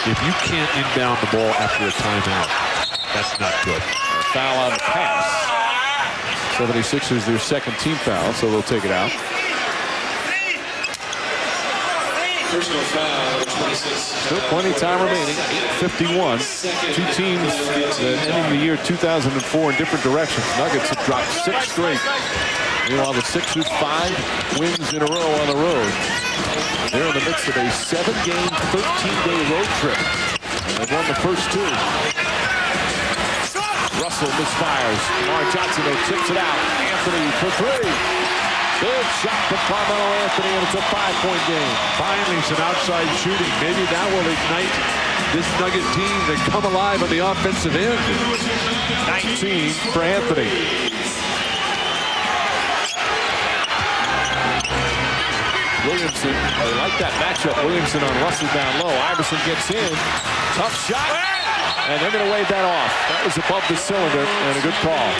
If you can't inbound the ball after a timeout, that's not good. A foul on the pass. 76ers their second team foul, so they'll take it out. Personal foul, 26. Still plenty of time remaining. 8:51. Two teams that ending the year 2004 in different directions. Nuggets have dropped 6 straight. Meanwhile, the Sixers 5 wins in a row on the road. They're in the midst of a 7-game, 13-day road trip. They've won the first 2. Russell misfires. Lamar Johnson though tips it out. Anthony for 3. Big shot from Carmelo Anthony, and it's a 5-point game. Finally, some outside shooting. Maybe that will ignite this Nugget team to come alive on the offensive end. 19 for Anthony. Williamson, they like that matchup. Williamson on Russell down low. Iverson gets in. Tough shot. And they're going to wave that off. That was above the cylinder, and a good call.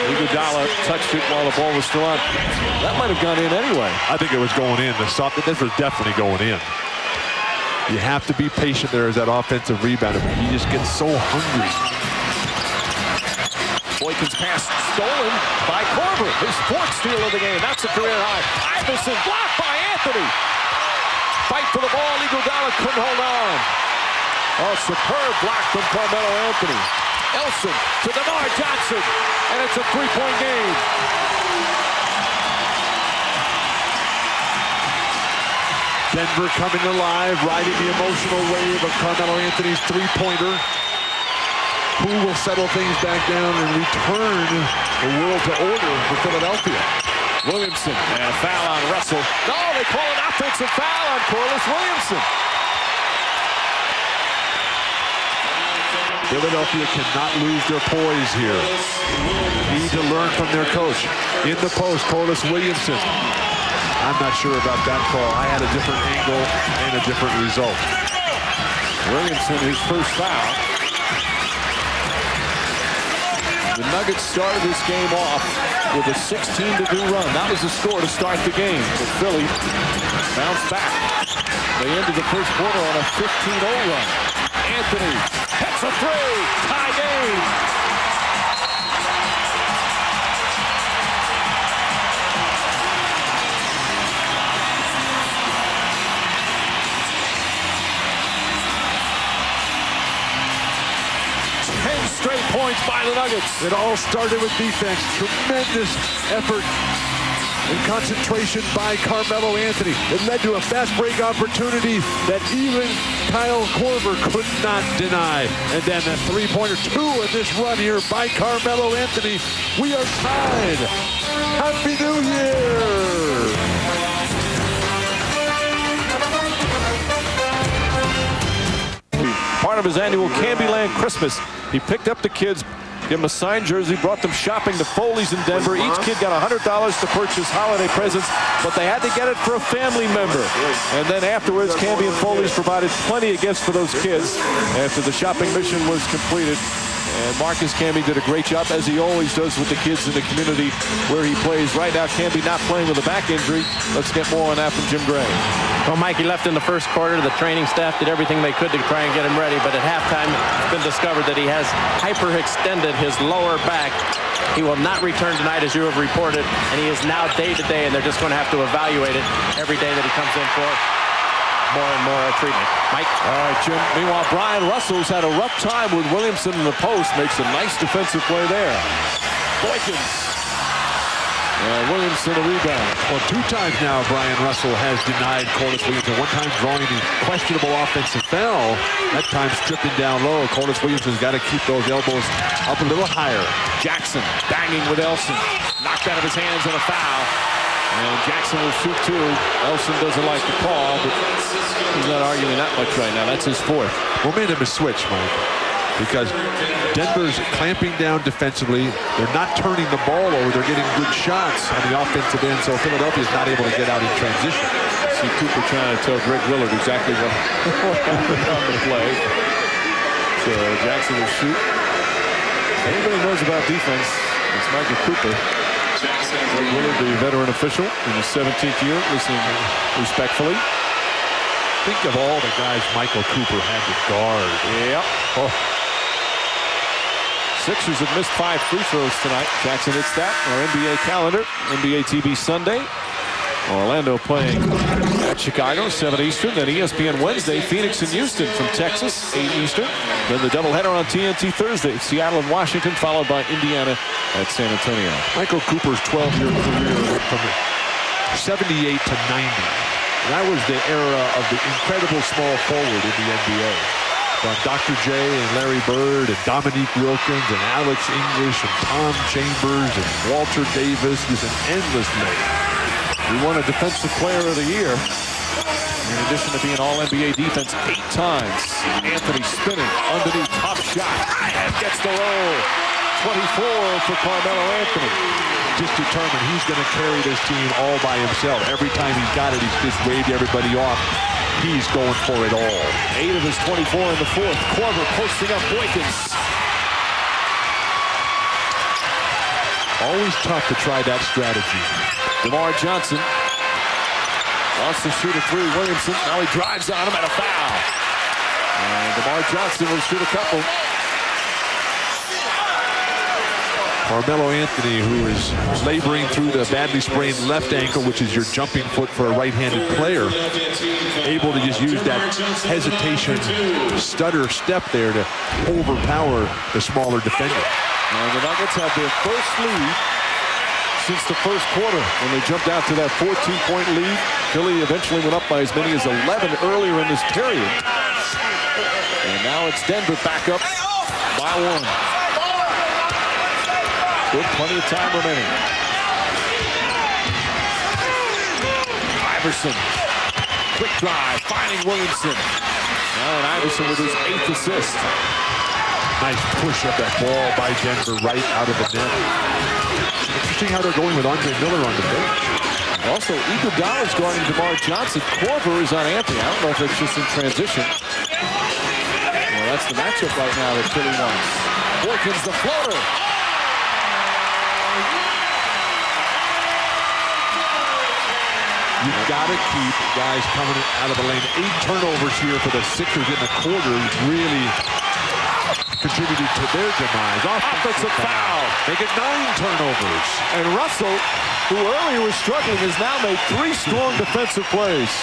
Iguodala touched it while the ball was still on. That might have gone in anyway. I think it was going in. This was definitely going in. You have to be patient there as that offensive rebounder. He just gets so hungry. Boykin's pass stolen by Korver. His 4th steal of the game. That's a career high. Iverson blocked by Anthony. Fight for the ball. Iguodala couldn't hold on. Oh, superb block from Carmelo Anthony. Elson to Lamar Johnson, and it's a 3-point game. Denver coming alive, riding the emotional wave of Carmelo Anthony's 3-pointer. Who will settle things back down and return the world to order for Philadelphia? Williamson, and a foul on Russell. No, they call an offensive foul on Corliss Williamson. Philadelphia cannot lose their poise here. Need to learn from their coach. In the post, Corliss Williamson. I'm not sure about that call. I had a different angle and a different result. Williamson, his first foul. The Nuggets started this game off with a 16-2 run. That was the score to start the game. But Philly bounced back. They ended the first quarter on a 15-0 run. Anthony hits a 3, tie game. Straight points by the Nuggets. It all started with defense. Tremendous effort and concentration by Carmelo Anthony. It led to a fast break opportunity that even Kyle Korver could not deny. And then a 3-pointer, 2 in this run here by Carmelo Anthony. We are tied. Happy New Year! Part of his annual Candyland Christmas. He picked up the kids, gave them a signed jersey, brought them shopping to Foley's in Denver. Each kid got $100 to purchase holiday presents, but they had to get it for a family member. And then afterwards, Canby and Foley's provided plenty of gifts for those kids after the shopping mission was completed. And Marcus Camby did a great job, as he always does with the kids in the community where he plays. Right now, Camby not playing with a back injury. Let's get more on that from Jim Gray. Well, Mike, he left in the first quarter. The training staff did everything they could to try and get him ready. But at halftime, it's been discovered that he has hyperextended his lower back. He will not return tonight, as you have reported. And he is now day-to-day, and they're just going to have to evaluate it every day that he comes in for more and more treatment. Mike? All right, Jim. Meanwhile, Brian Russell's had a rough time with Williamson in the post. Makes a nice defensive play there. Boykins. Williamson a rebound. Well, 2 times now Brian Russell has denied Corliss Williamson. One time drawing the questionable offensive foul. That time stripping down low. Corliss Williamson's got to keep those elbows up a little higher. Jackson banging with Elson. Knocked out of his hands on a foul. And Jackson will shoot 2. Elson doesn't like the call, but he's not arguing that much right now. That's his 4th. Momentum is switched, Mike, because Denver's clamping down defensively. They're not turning the ball over. They're getting good shots on the offensive end, so Philadelphia's not able to get out in transition. See Cooper trying to tell Greg Willard exactly what to play. So Jackson will shoot. Everybody knows about defense. It's Michael Cooper. Greg Willard, the veteran official in his 17th year, listening respectfully. Think of all the guys Michael Cooper had to guard. Yep. Oh. Sixers have missed 5 free throws tonight. Jackson hits that on our NBA calendar. NBA TV Sunday. Orlando playing at Chicago, 7 Eastern. Then ESPN Wednesday, Phoenix and Houston from Texas, 8 Eastern. Then the doubleheader on TNT Thursday, Seattle and Washington, followed by Indiana at San Antonio. Michael Cooper's 12-year career went from 78 to 90. That was the era of the incredible small forward in the NBA. From Dr. J and Larry Bird and Dominique Wilkins and Alex English and Tom Chambers and Walter Davis. There's an endless list. He won a Defensive Player of the Year. In addition to being All-NBA defense 8 times. Anthony spinning underneath, tough shot. And gets the roll. 24 for Carmelo Anthony. Just determined he's going to carry this team all by himself. Every time he's got it, he's just waved everybody off. He's going for it all. 8 of his 24 in the fourth. Korver posting up Boykins. Always tough to try that strategy. DeMar Johnson wants to shoot a 3. Williamson, now he drives on him at a foul. And DeMar Johnson will shoot a couple. Carmelo Anthony, who is laboring through the badly sprained left ankle, which is your jumping foot for a right-handed player, able to just use that hesitation, stutter step there to overpower the smaller defender. And the Nuggets have their first lead since the first quarter when they jumped out to that 14-point lead. Philly eventually went up by as many as 11 earlier in this period. And now it's Denver back up by 1. Still plenty of time remaining. Iverson, quick drive, finding Williamson. And Iverson with his 8th assist. Nice push of that ball by Denver right out of the net. Interesting how they're going with Andre Miller on the bench. Also, Iguodala's guarding DeMar Johnson. Korver is on Anthony. I don't know if it's just in transition. Well, that's the matchup right now that Philly wants. Boykins the floater. You've got to keep guys coming out of the lane. 8 turnovers here for the Sixers in the quarter really contributed to their demise. Offensive foul. They get 9 turnovers. And Russell, who earlier was struggling, has now made 3 strong defensive plays.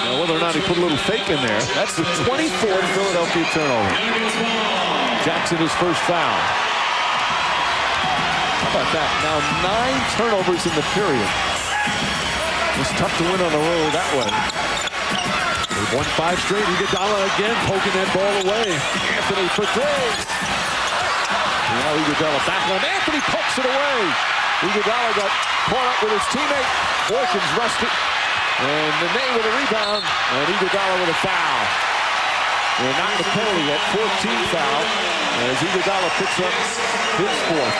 Now, whether or not he put a little fake in there, that's the 24th Philadelphia turnover. Jackson, his first foul. How about that? Now 9 turnovers in the period. It's tough to win on the road that way. They've won 5 straight. Iguodala again poking that ball away. Anthony for 3. Now Iguodala back on. Anthony pokes it away. Iguodala got caught up with his teammate. Boykins rushed it. And Nene with a rebound. And Iguodala with a foul. They're not the penalty at 14 foul. As Iguodala picks up his 4th.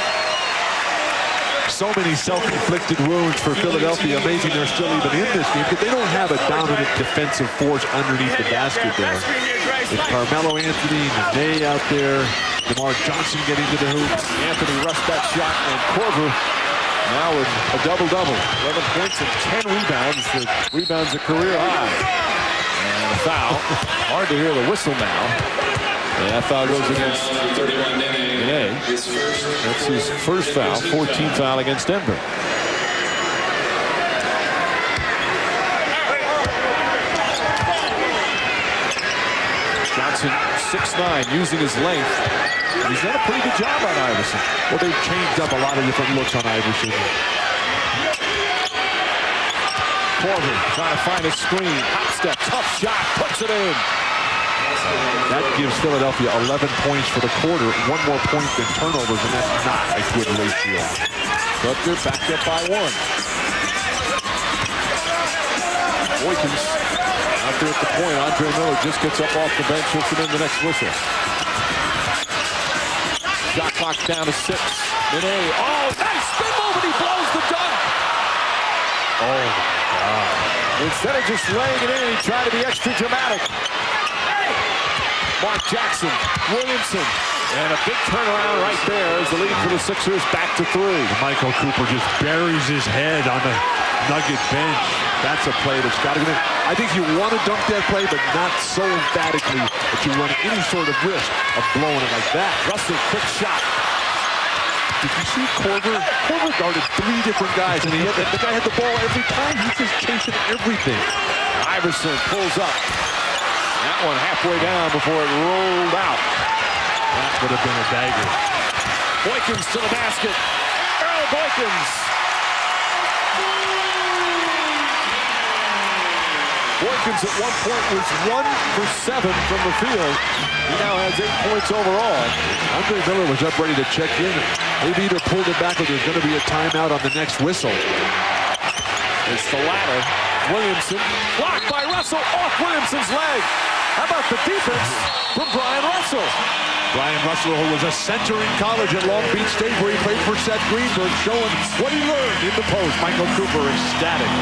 So many self-inflicted wounds for Philadelphia. Amazing they're still even in this game, but they don't have a dominant defensive force underneath the basket there. It's Carmelo Anthony, Nene out there, DeMar Johnson getting to the hoop. Anthony rushed that shot, and Korver now with a double-double. 11 points and 10 rebounds. The rebounds a career high. And a foul. Hard to hear the whistle now. And that foul goes against Nene. That's his first foul, 14th foul against Denver. Johnson, 6'9", using his length. He's done a pretty good job on Iverson. Well, they've changed up a lot of different looks on Iverson. Korver trying to find a screen. Hop step, tough shot, puts it in. That gives Philadelphia 11 points for the quarter. 1 more point than turnovers, and that's not a good ratio. But they're backed up by 1. Boykins out there at the point. Andre Miller just gets up off the bench, hits it in the next whistle. Shot clock down to 6. Nene, oh, nice spin move, and he blows the dunk. Oh, my God. Instead of just laying it in, he tried to be extra dramatic. Mark Jackson, Williamson, and a big turnaround right there as the lead for the Sixers back to 3. Michael Cooper just buries his head on the Nugget bench. That's a play that's got to be. I think you want to dunk that play, but not so emphatically that you run any sort of risk of blowing it like that. Russell, quick shot. Did you see Korver? Korver guarded 3 different guys, and the guy had the ball every time. He's just chasing everything. Iverson pulls up. That one halfway down before it rolled out. That would have been a dagger. Boykins to the basket. Earl Boykins. Boykins at one point was 1 for 7 from the field. He now has 8 points overall. Andre Miller was up ready to check in. Maybe either pulled it back or there's going to be a timeout on the next whistle. It's the latter. Williamson blocked by Russell off Williamson's leg. How about the defense from Brian Russell? Brian Russell, who was a center in college at Long Beach State, where he played for Seth Greenberg, showing what he learned in the post. Michael Cooper ecstatic.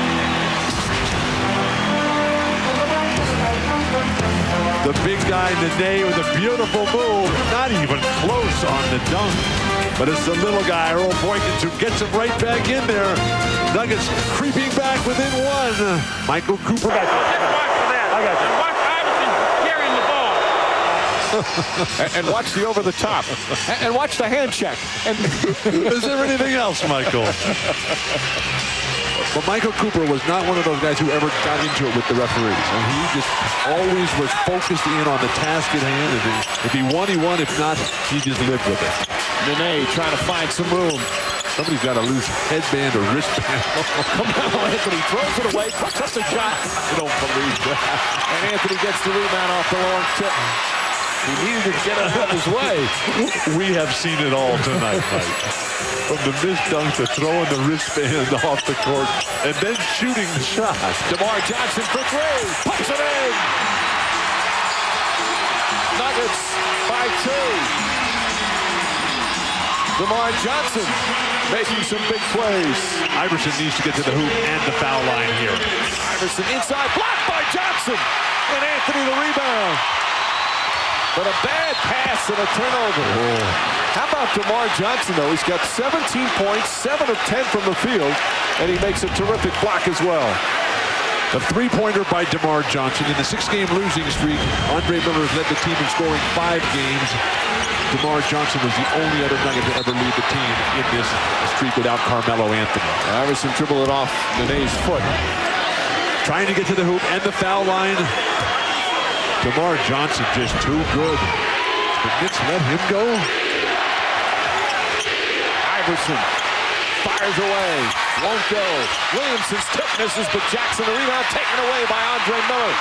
The big guy, Nene, with a beautiful move. Not even close on the dunk. But it's the little guy, Earl Boykins, who gets him right back in there. Nuggets creeping back within 1. Michael Cooper. I got you. Watch Iverson carrying the ball. And watch the over the top. And watch the hand check. And is there anything else, Michael? But Michael Cooper was not one of those guys who ever got into it with the referees. And he just always was focused in on the task at hand. And if he won, he won. If not, he just lived with it. Nene trying to find some room. Somebody's got a loose headband or wristband. Come on, Anthony throws it away. Puts up the shot. I don't believe that. And Anthony gets the rebound off the long tip. He needed to get it out of his way. We have seen it all tonight, Mike. From the missed dunk to throwing the wristband off the court and then shooting the shot. DeMar Johnson for 3. Puts it in. Nuggets by 2. DeMar Johnson making some big plays. Iverson needs to get to the hoop and the foul line here. Iverson inside, blocked by Johnson. And Anthony the rebound. But a bad pass and a turnover. Oh. How about DeMar Johnson, though? He's got 17 points, 7 of 10 from the field, and he makes a terrific block as well. The three-pointer by DeMar Johnson. In the 6-game losing streak, Andre Miller has led the team in scoring 5 games. DeMar Johnson was the only other Nugget to ever lead the team in this streak without Carmelo Anthony. Iverson dribbled it off Nene's foot. Trying to get to the hoop and the foul line. DeMar Johnson just too good. The Knicks let him go. Iverson fires away. Won't go. Williamson's tip misses, but Jackson the rebound taken away by Andre Miller.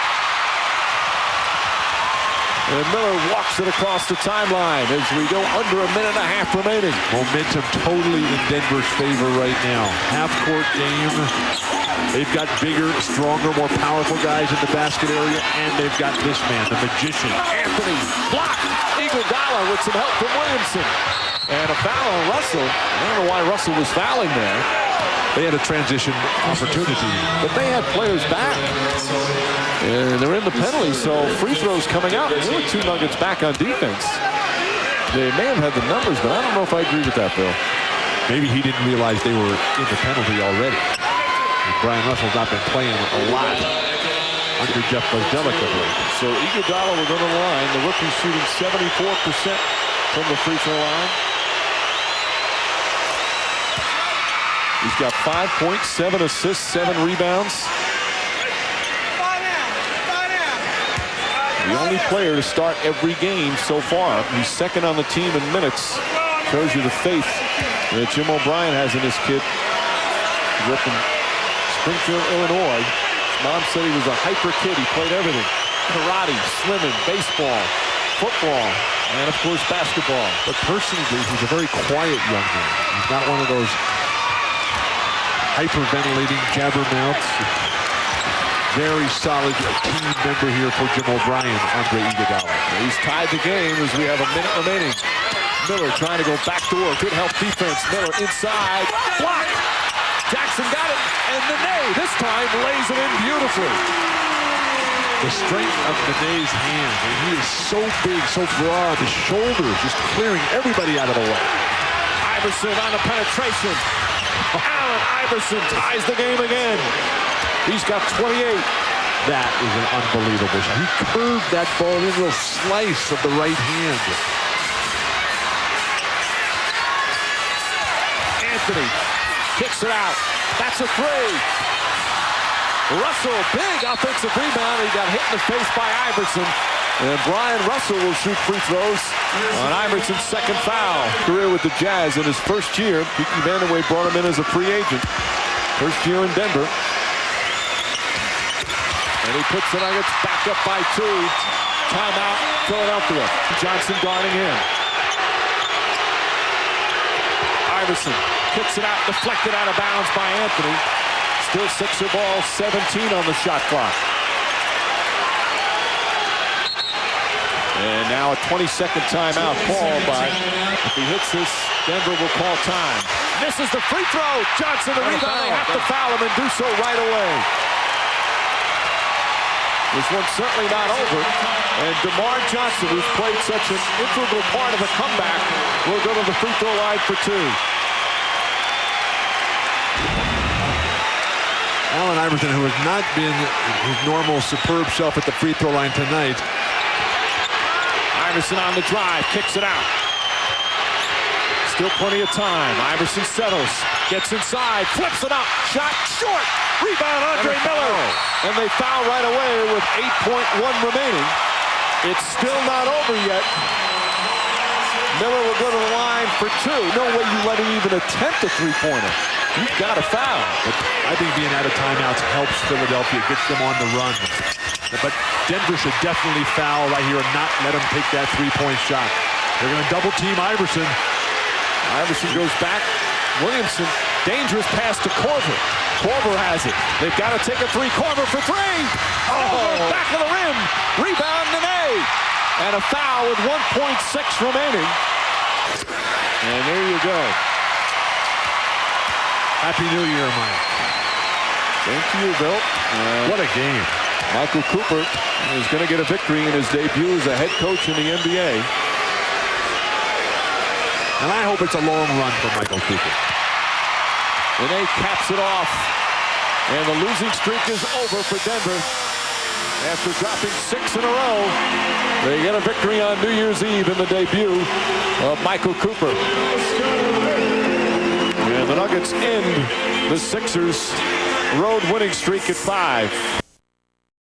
And Miller walks it across the timeline as we go under a minute and a half remaining. Momentum totally in Denver's favor right now. Half-court game. They've got bigger, stronger, more powerful guys in the basket area, and they've got this man, the magician. Anthony blocked. Iguodala with some help from Williamson. And a foul on Russell. I don't know why Russell was fouling there. They had a transition opportunity. But they had players back. And they're in the penalty, so free throws coming out. There were 2 Nuggets back on defense. They may have had the numbers, but I don't know if I agree with that, Bill. Maybe he didn't realize they were in the penalty already. And Brian Russell's not been playing a lot under Jeff Bledsoe. So Iguodala will go to the line. The rookie shooting 74% from the free throw line. He's got 5 points, 7 assists, 7 rebounds. The only player to start every game so far. He's second on the team in minutes. Shows you the faith that Jim O'Brien has in this kid. He's up in Springfield, Illinois. His mom said he was a hyper kid. He played everything. Karate, swimming, baseball, football, and of course basketball. But personally, he's a very quiet young man. He's not one of those hyperventilating jabbermouths. Very solid team member here for Jim O'Brien, Andre Iguodala. He's tied the game as we have a minute remaining. Miller trying to go back to work. Good help defense. Miller inside. Block. Jackson got it. And Nene this time lays it in beautifully. The strength of Nene's hand. And he is so big, so broad. The shoulders just clearing everybody out of the way. Iverson on the penetration. Allen Iverson ties the game again. He's got 28. That is an unbelievable shot. He curved that ball into a slice of the right hand. Anthony kicks it out. That's a three. Russell, big offensive rebound. He got hit in the face by Iverson. And Brian Russell will shoot free throws on Iverson's second foul. Career with the Jazz in his first year. Kiki Vandeweghe brought him in as a free agent. First year in Denver. And he puts the Nuggets back up by 2. Timeout, Philadelphia. Johnson guarding him. Iverson kicks it out, deflected out of bounds by Anthony. Still Sixer ball, 17 on the shot clock. And now a 20-second timeout called by, if he hits this, Denver will call time. Misses the free throw. Johnson the rebound. They have to foul him and do so right away. This one's certainly not over. And DeMar Johnson, who's played such an integral part of the comeback, will go to the free throw line for 2. Allen Iverson, who has not been his normal superb self at the free throw line tonight. Iverson on the drive, kicks it out. Still plenty of time. Iverson settles, gets inside, flips it up, shot short. Rebound, Andre Miller. And they foul right away with 8.1 remaining. It's still not over yet. Miller will go to the line for 2. No way you let him even attempt a three-pointer. You've got to foul. But I think being out of timeouts helps Philadelphia, gets them on the run. But Denver should definitely foul right here and not let him take that three-point shot. They're going to double team Iverson. Iverson goes back. Williamson, dangerous pass to Korver. Korver has it. They've got to take a three. Korver for 3. Oh, back of the rim. Rebound, Nene. And a foul with 1.6 remaining. And there you go. Happy New Year, Mike. Thank you, Bill. What a game. Michael Cooper is going to get a victory in his debut as a head coach in the NBA. And I hope it's a long run for Michael Cooper. Nene caps it off. And the losing streak is over for Denver. After dropping 6 in a row, they get a victory on New Year's Eve in the debut of Michael Cooper. And the Nuggets end the Sixers' road winning streak at 5.